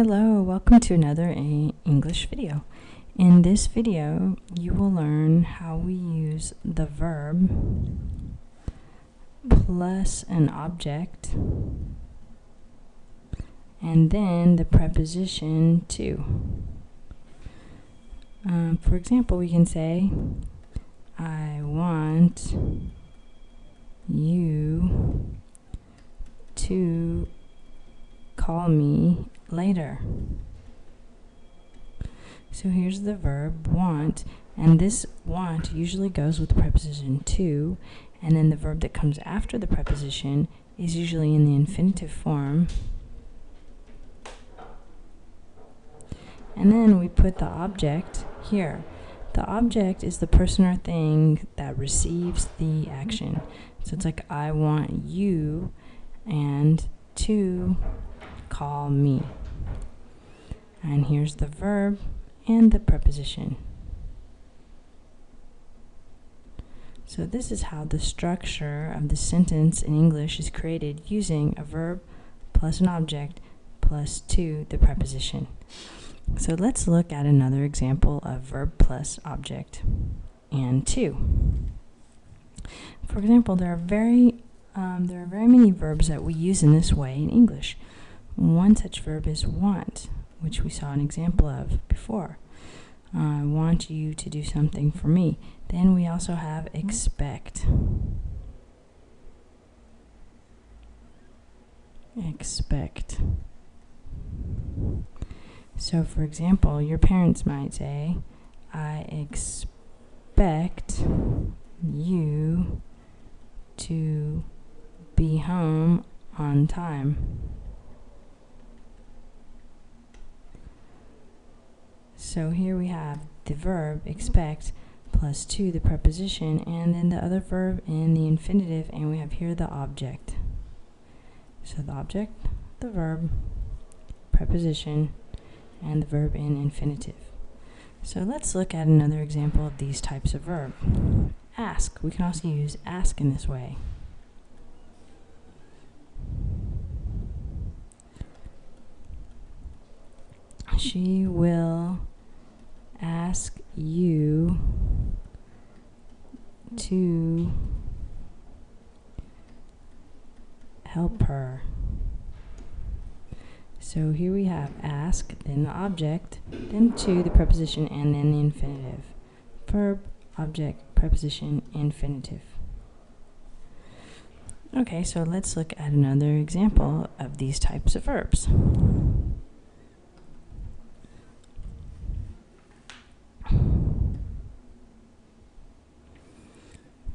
Hello, welcome to another English video. In this video, you will learn how we use the verb plus an object and then the preposition to. For example, we can say, I want you to call me later. So here's the verb want, and this want usually goes with the preposition to, and then the verb that comes after the preposition is usually in the infinitive form. And then we put the object here. The object is the person or thing that receives the action. So it's like, I want you and to call me. And here's the verb and the preposition. So this is how the structure of the sentence in English is created using a verb plus an object plus to the preposition. So let's look at another example of verb plus object and to. For example, there are very many verbs that we use in this way in English. One such verb is want, which we saw an example of before. I want you to do something for me. Then we also have expect. Expect. So for example, your parents might say, I expect you to be home on time. So here we have the verb expect plus to the preposition, and then the other verb in the infinitive, and we have here the object. So the object, the verb, preposition, and the verb in infinitive. So let's look at another example of these types of verb. Ask. We can also use ask in this way. She will ask you to help her. So here we have ask, then the object, then to the preposition, and then the infinitive. Verb, object, preposition, infinitive. Okay, so let's look at another example of these types of verbs.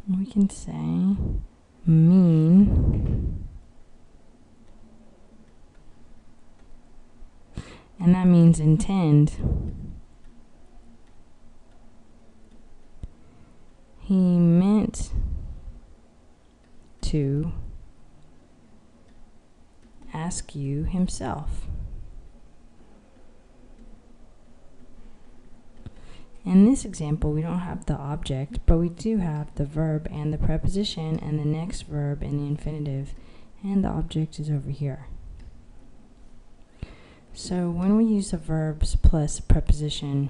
We can say mean, and that means intend. He meant to ask you himself. In this example, we don't have the object, but we do have the verb and the preposition and the next verb in the infinitive, and the object is over here. So when we use the verbs plus preposition,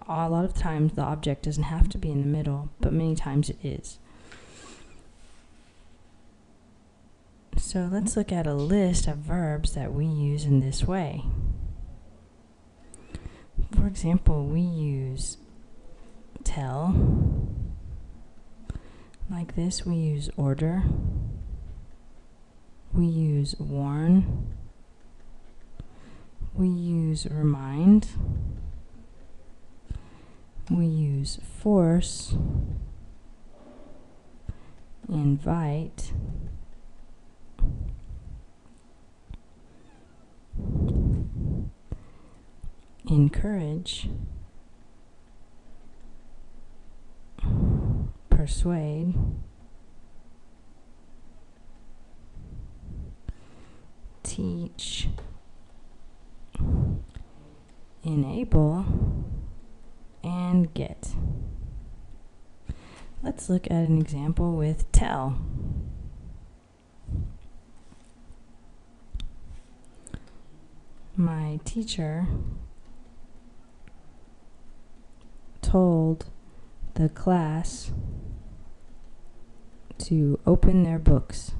a lot of times the object doesn't have to be in the middle, but many times it is. So let's look at a list of verbs that we use in this way. For example, we use tell. Like this, we use order. We use warn. We use remind. We use force, invite, encourage, persuade, teach, enable, and get. Let's look at an example with tell. My teacher told the class to open their books.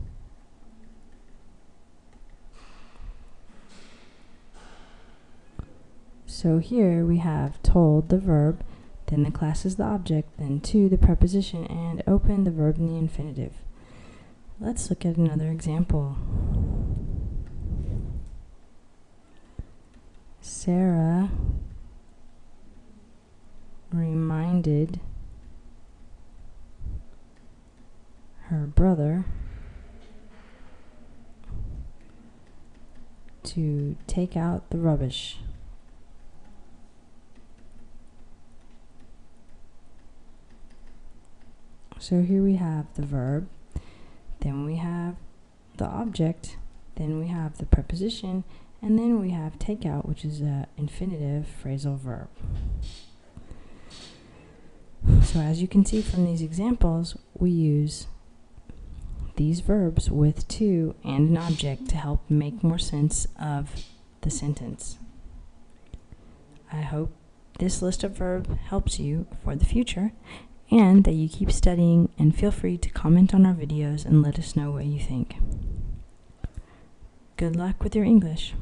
So here we have told, the verb, then the class is the object, then to, the preposition, and open, the verb in the infinitive. Let's look at another example. Sarah reminded her brother to take out the rubbish. So here we have the verb, then we have the object, then we have the preposition, and then we have take out, which is an infinitive phrasal verb. So as you can see from these examples, we use these verbs with to and an object to help make more sense of the sentence. I hope this list of verbs helps you for the future, and that you keep studying, and feel free to comment on our videos and let us know what you think. Good luck with your English.